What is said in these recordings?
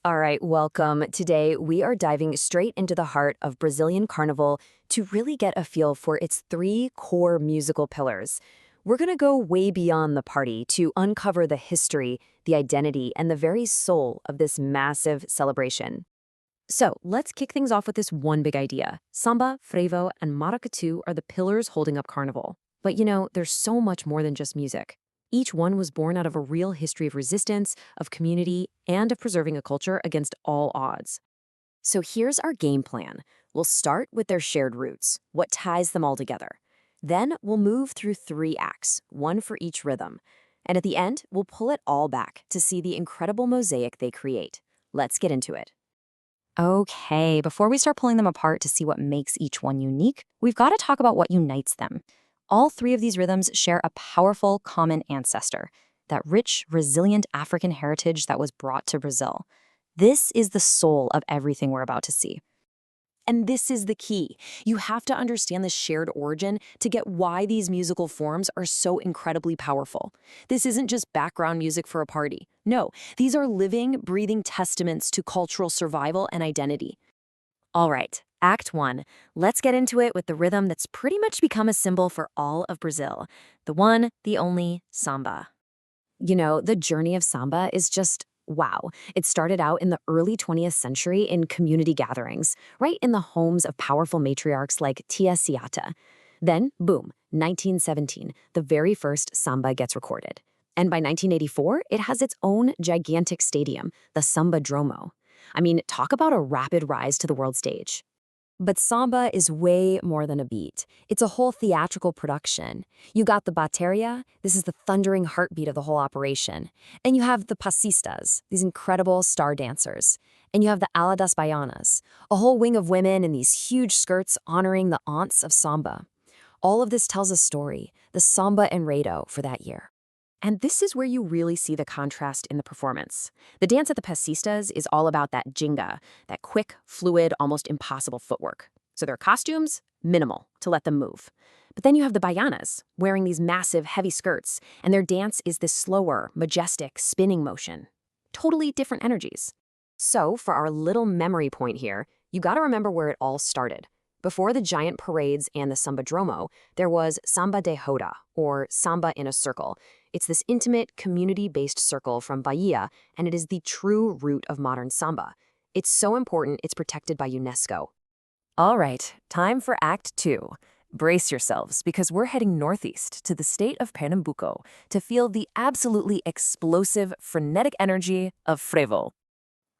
All right, welcome. Today, we are diving straight into the heart of Brazilian Carnival to really get a feel for its three core musical pillars. We're going to go way beyond the party to uncover the history, the identity, and the very soul of this massive celebration. So, let's kick things off with this one big idea. Samba, Frevo, and Maracatu are the pillars holding up Carnival. But there's so much more than just music. Each one was born out of a real history of resistance, of community, and of preserving a culture against all odds. So here's our game plan. We'll start with their shared roots, what ties them all together. Then we'll move through three acts, one for each rhythm. And at the end, we'll pull it all back to see the incredible mosaic they create. Let's get into it. Okay, before we start pulling them apart to see what makes each one unique, we've got to talk about what unites them. All three of these rhythms share a powerful common ancestor, that rich, resilient African heritage that was brought to Brazil. This is the soul of everything we're about to see. And this is the key. You have to understand the shared origin to get why these musical forms are so incredibly powerful. This isn't just background music for a party. No, these are living, breathing testaments to cultural survival and identity. All right, Act 1. Let's get into it with the rhythm that's pretty much become a symbol for all of Brazil. The one, the only, samba. The journey of samba is just wow. It started out in the early 20th century in community gatherings, right in the homes of powerful matriarchs like Tia Ciata. Then, boom, 1917, the very first samba gets recorded. And by 1984, it has its own gigantic stadium, the Samba Dromo. I mean, talk about a rapid rise to the world stage. But samba is way more than a beat. It's a whole theatrical production. You got the bateria, this is the thundering heartbeat of the whole operation. And you have the passistas, these incredible star dancers. And you have the ala das baianas, a whole wing of women in these huge skirts honoring the aunts of samba. All of this tells a story, the samba enredo for that year. And this is where you really see the contrast in the performance. The dance at the passistas is all about that jinga, that quick, fluid, almost impossible footwork. So their costumes, minimal, to let them move. But then you have the baianas, wearing these massive, heavy skirts, and their dance is this slower, majestic, spinning motion. Totally different energies. So for our little memory point here, you gotta remember where it all started. Before the giant parades and the Samba Dromo, there was Samba de Roda, or Samba in a Circle. It's this intimate, community-based circle from Bahia, and it is the true root of modern samba. It's so important, it's protected by UNESCO. All right, time for Act 2. Brace yourselves, because we're heading northeast to the state of Pernambuco to feel the absolutely explosive, frenetic energy of Frevo.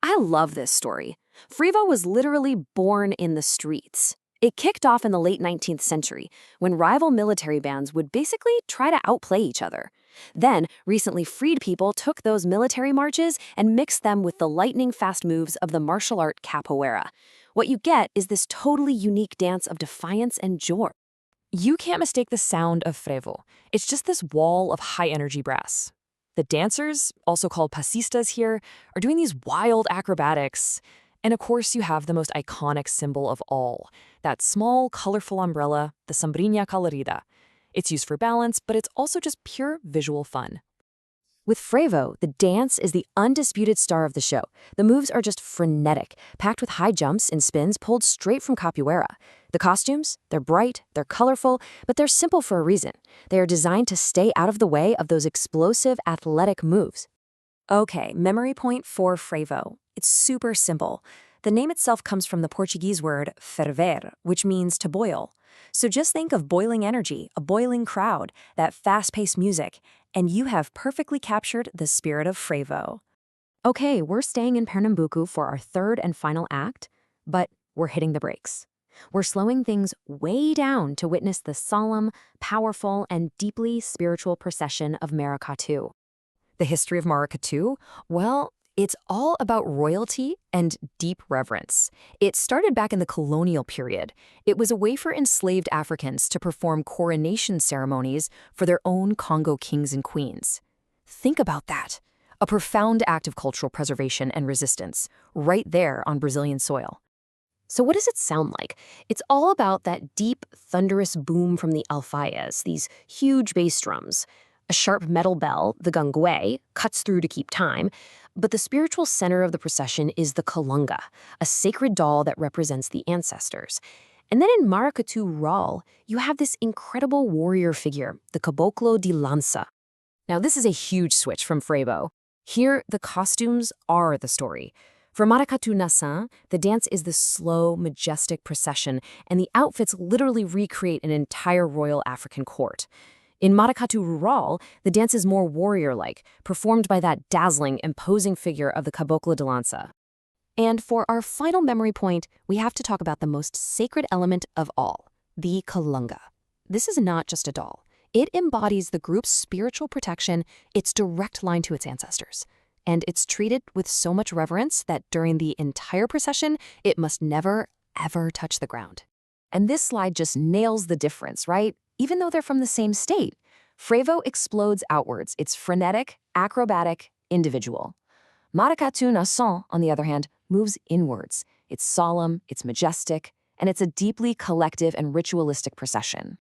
I love this story. Frevo was literally born in the streets. It kicked off in the late 19th century, when rival military bands would basically try to outplay each other. Then, recently freed people took those military marches and mixed them with the lightning-fast moves of the martial art capoeira. What you get is this totally unique dance of defiance and joy. You can't mistake the sound of Frevo. It's just this wall of high-energy brass. The dancers, also called passistas here, are doing these wild acrobatics. And of course, you have the most iconic symbol of all, that small, colorful umbrella, the sombrinha colorida. It's used for balance, but it's also just pure visual fun. With Frevo, the dance is the undisputed star of the show. The moves are just frenetic, packed with high jumps and spins pulled straight from capoeira. The costumes, they're bright, they're colorful, but they're simple for a reason. They are designed to stay out of the way of those explosive, athletic moves. Okay, memory point for Frevo. It's super simple. The name itself comes from the Portuguese word ferver, which means to boil. So just think of boiling energy, a boiling crowd, that fast-paced music, and you have perfectly captured the spirit of Frevo. Okay, we're staying in Pernambuco for our third and final act, but we're hitting the brakes. We're slowing things way down to witness the solemn, powerful, and deeply spiritual procession of Maracatu. The history of Maracatu? Well, it's all about royalty and deep reverence. It started back in the colonial period. It was a way for enslaved Africans to perform coronation ceremonies for their own Congo kings and queens. Think about that. A profound act of cultural preservation and resistance, right there on Brazilian soil. So what does it sound like? It's all about that deep, thunderous boom from the alfaias, these huge bass drums. A sharp metal bell, the gungue, cuts through to keep time, but the spiritual center of the procession is the kalunga, a sacred doll that represents the ancestors. And then in Maracatu Rural, you have this incredible warrior figure, the caboclo de lança. Now this is a huge switch from Frevo. Here, the costumes are the story. For Maracatu Nação, the dance is the slow, majestic procession, and the outfits literally recreate an entire royal African court. In Maracatu Rural, the dance is more warrior-like, performed by that dazzling, imposing figure of the caboclo de lança. And for our final memory point, we have to talk about the most sacred element of all, the kalunga. This is not just a doll. It embodies the group's spiritual protection, its direct line to its ancestors. And it's treated with so much reverence that during the entire procession, it must never, ever touch the ground. And this slide just nails the difference, right? Even though they're from the same state. Frevo explodes outwards. It's frenetic, acrobatic, individual. Maracatu Nação, on the other hand, moves inwards. It's solemn, it's majestic, and it's a deeply collective and ritualistic procession.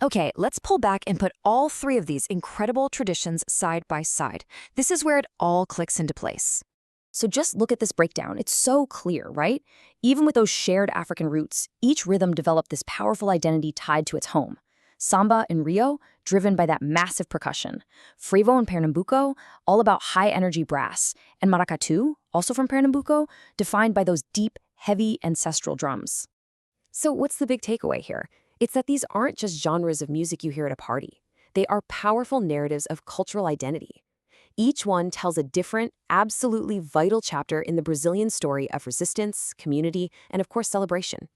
Okay, let's pull back and put all three of these incredible traditions side by side. This is where it all clicks into place. So just look at this breakdown. It's so clear, right? Even with those shared African roots, each rhythm developed this powerful identity tied to its home. Samba in Rio, driven by that massive percussion. Frevo in Pernambuco, all about high-energy brass. And Maracatu, also from Pernambuco, defined by those deep, heavy ancestral drums. So what's the big takeaway here? It's that these aren't just genres of music you hear at a party. They are powerful narratives of cultural identity. Each one tells a different, absolutely vital chapter in the Brazilian story of resistance, community, and of course celebration.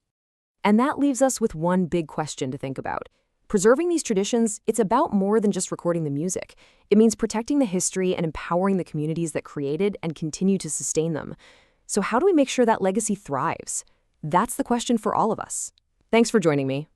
And that leaves us with one big question to think about. Preserving these traditions, it's about more than just recording the music. It means protecting the history and empowering the communities that created and continue to sustain them. So how do we make sure that legacy thrives? That's the question for all of us. Thanks for joining me.